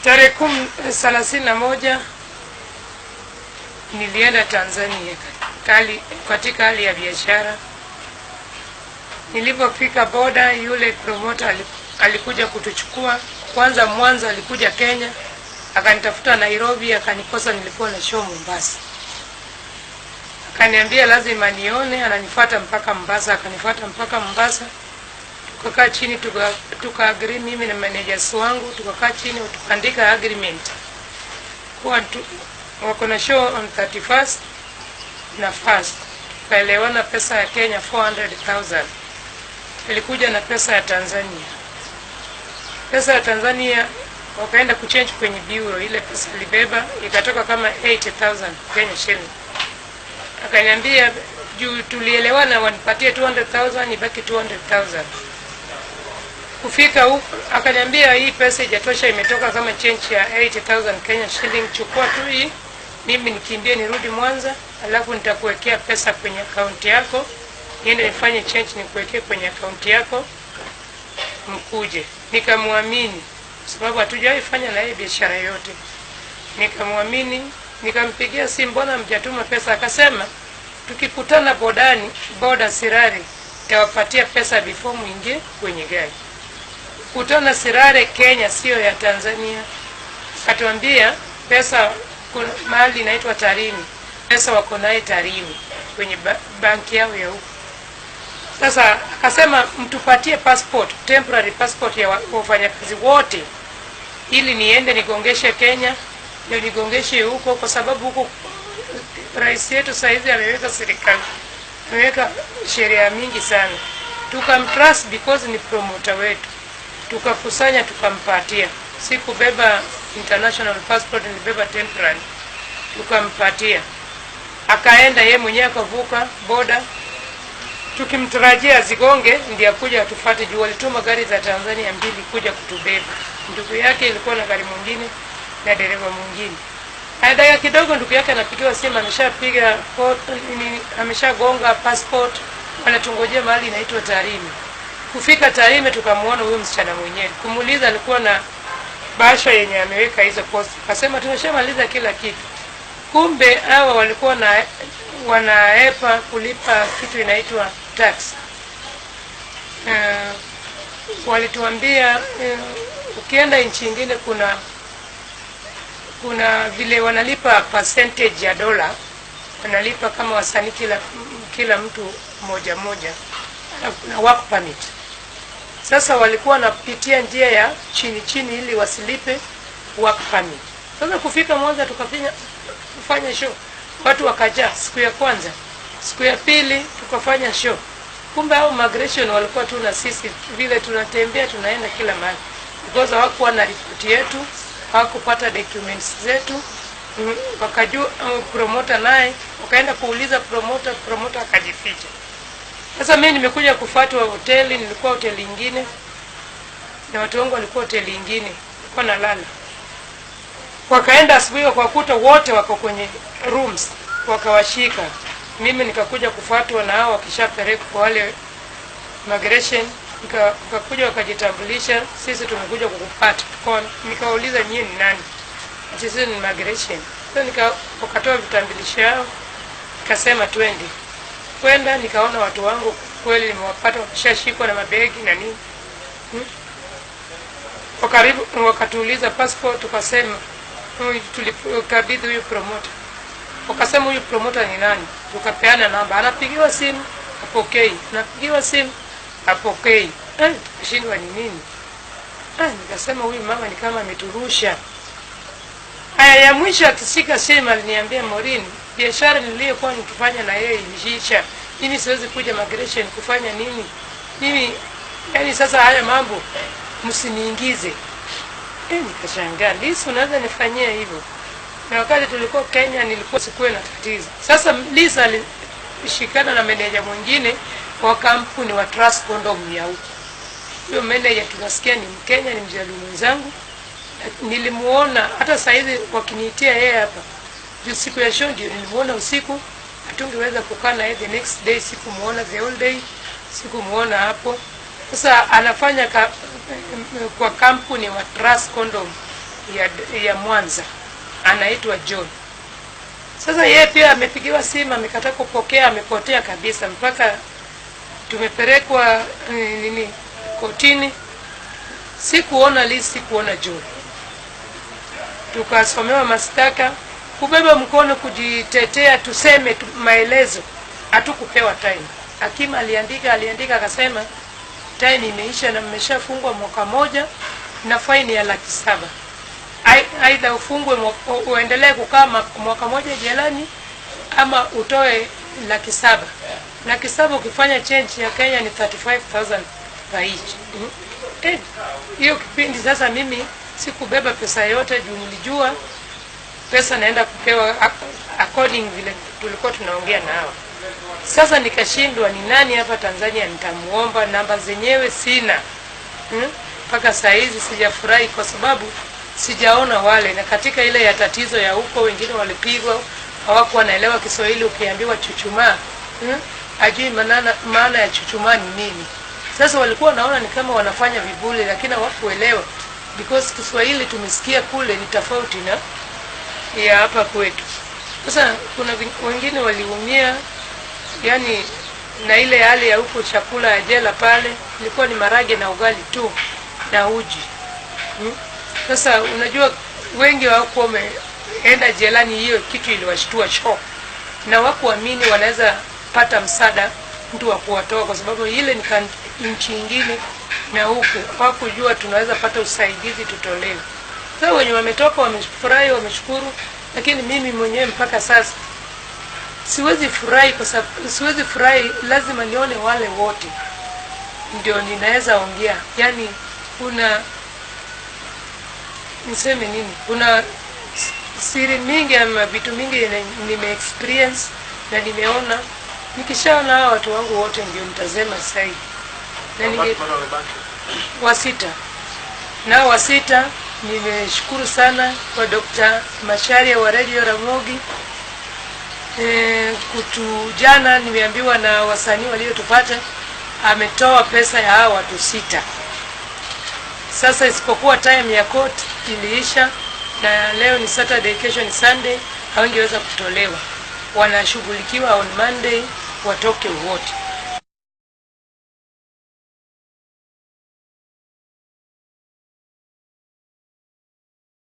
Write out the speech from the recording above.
Tarehe 31 nilienda Tanzania katika hali ya biashara. Nilipofika boda, yule promoter alikuja kutuchukua. Kwanza Mwanza, alikuja Kenya, akanitafuta Nairobi, akanikosa, nilikuwa na show Mombasa. Akaniambia lazima nione, ananifuata mpaka Mombasa, akanifuata mpaka Mombasa. Tukakaa chini tuka-agree mimi na managers wangu, tukakaa chini tukaandika agreement. Kwa wako na show on 31st na 1st. Tukaelewana pesa ya Kenya 400,000. Ilikuja na pesa ya Tanzania. Pesa ya Tanzania wakaenda kuchange kwenye bureau, ile pesa ilibeba ikatoka kama 80,000 Kenya shilling. Akaniambia juu tulielewana wanipatie 200,000 ibaki 200,000. Kufika huko akaniambia hii pesa haijatosha, imetoka kama change ya 80,000 Kenya shilling, chukua tu hii, mimi nikimbie nirudi Mwanza, alafu nitakuwekea pesa kwenye account yako, niende nifanye change nikuwekee kwenye account yako mkuje. Nikamwamini sababu hatujawahi fanya na yeye biashara yote. Nikamwamini, nikampigia simu, mbona mjatuma pesa? Akasema tukikutana bodani, boda Sirare, tawapatia pesa before muingie kwenye gari. Kutana Sirare Kenya, sio ya Tanzania. Akatuambia pesa kuna mahali inaitwa Tarimi, pesa wako naye Tarimi kwenye banki yao ya huko. Sasa akasema mtupatie passport, temporary passport ya wafanyakazi wote, ili niende nigongeshe Kenya, ndio nigongeshe huko, kwa sababu huko rais yetu saizi ameweka serikali, ameweka sheria mingi sana. Tukamtrust because ni promoter wetu. Tukakusanya tukampatia. Sikubeba international passport, nilibeba temporary. Tukampatia. Akaenda yeye mwenyewe akavuka boda. Tukimtarajia zigonge ndiye kuja atufuate, juu walituma gari za Tanzania 2 kuja kutubeba. Ndugu yake ilikuwa na gari mwingine na dereva mwingine. Baada kidogo ndugu yake anapigiwa simu, ameshagonga passport, wanatungojea mahali inaitwa Tarime. Kufika Tarime tukamuona huyo msichana mwenyewe. Kumuuliza alikuwa na basha yenye ameweka hizo post. Akasema tumeshamaliza kila kitu. Kumbe hawa walikuwa wanaepa kulipa kitu inaitwa tax. Walituambia ukienda nchi nyingine kuna vile wanalipa percentage ya dola, wanalipa kama wasanii kila mtu moja, na work permit. Sasa walikuwa wanapitia njia ya chini ili wasilipe work permit. Sasa kufika Mwanza tukafanya show, watu wakajaa siku ya kwanza. Siku ya pili tukafanya show. Kumbe hao migration walikuwa tu na sisi, vile tunatembea tunaenda kila mahali, because hawakuwa na report yetu, hawakupata documents zetu. Wakajua promoter naye, wakaenda kuuliza promoter akajificha. Sasa mimi nimekuja kufuatwa hoteli, nilikuwa hoteli nyingine na watu wangu walikuwa hoteli nyingine, kwa nalala. Wakaenda asubuhi wakakuta wote wako kwenye rooms, wakawashika. Mimi nikakuja kufuatwa na hao, wakishapeleka kwa wale migration, nikakuja wakajitambulisha, sisi tumekuja kukupata. Kwa nikauliza nyinyi ni nani? Sisi ni migration. Sasa wakatoa vitambulisho yao, nikasema twende. Kwenda nikaona watu wangu kweli nimewapata, wameshashikwa na mabegi na nini. Wakatuuliza passport, tukasema tulikabidhi huyu promoter. Wakasema huyu promoter ni nani? Tukapeana namba. Anapigiwa simu hapokei, anapigiwa simu hapokei. Shindwa ni nini? Nikasema huyu mama ni kama ameturusha. Haya ya mwisho akishika simu aliniambia, Maureen, biashara niliyokuwa nikifanya na yeye ilisha. Mimi siwezi kuja migration kufanya nini? Mimi yani sasa haya mambo msiniingize. Nikashangaa, Lisa unaweza nifanyia hivyo? Na wakati tulikuwa Kenya nilikuwa sikuwe na tatizo. Sasa Lisa alishikana na meneja mwingine wa kampuni wa Trust Condom ya huko. Huyo meneja tunasikia ni Mkenya, ni mjaluo mwenzangu. Nilimuona hata saizi wakiniitia yeye hapa. Siku ya show ndio nilimuona usiku, hatungeweza kukaa naye the next day, sikumuona the whole day, sikumuona hapo. Sasa anafanya kwa kampuni wa Trust Condom ya Mwanza, anaitwa John. Sasa yeye pia amepigiwa simu, amekataa kupokea, amepotea kabisa, mpaka tumepelekwa kotini. Sikuona Liz, sikuona John. Tukasomewa mashtaka, kubeba mkono kujitetea, tuseme maelezo, hatukupewa time. Hakimu aliandika akasema time imeisha na mmeshafungwa mwaka moja na faini ya 700,000. Aidha ufungwe uendelee kukaa mwaka moja jelani ama utoe 700,000. 700,000 ukifanya change ya Kenya ni 35,000 per each. Hiyo kipindi sasa mimi sikubeba pesa yote juu nilijua pesa naenda kupewa according vile tulikuwa tunaongea nao. Sasa nikashindwa ni nani hapa Tanzania nitamuomba, namba zenyewe sina. Mpaka saa hizi sijafurahi kwa sababu sijaona wale, na katika ile ya tatizo ya huko wengine walipigwa, hawakuwa naelewa Kiswahili. Ukiambiwa chuchumaa, ajui maana ya chuchumaa ni nini. Sasa walikuwa naona ni kama wanafanya vibule, lakini hawakuelewa because Kiswahili tumesikia kule ni tofauti na ya hapa kwetu. Sasa kuna wengine waliumia, yani na ile hali ya huko chakula ya jela pale ilikuwa ni marage na ugali tu na uji. Sasa unajua wengi wako wameenda jelani, hiyo kitu iliwashtua shock, na wakuamini wanaweza pata msaada mtu wa kuwatoa, kwa sababu ile ni nchi nyingine na huku hawakujua tunaweza pata usaidizi tutolewe. Sasa wenye wametoka wamefurahi, wameshukuru, lakini mimi mwenyewe mpaka sasa siwezi furahi, kwa sababu siwezi furahi, lazima nione wale wote ndio ninaweza ongea. Yani kuna niseme nini, kuna siri mingi ama vitu mingi nime experience na nimeona. Nikishaona hao watu wangu wote ndio nitasema sasa. Na wasita na wasita, nimeshukuru sana kwa Dr. Macharia wa Radio Ramogi. Jana nimeambiwa na wasanii waliotupata ametoa pesa ya hao watu 6. Sasa isipokuwa time ya court iliisha, na leo ni Saturday, kesho ni Sunday, hawangeweza kutolewa. Wanashughulikiwa on Monday watoke wote.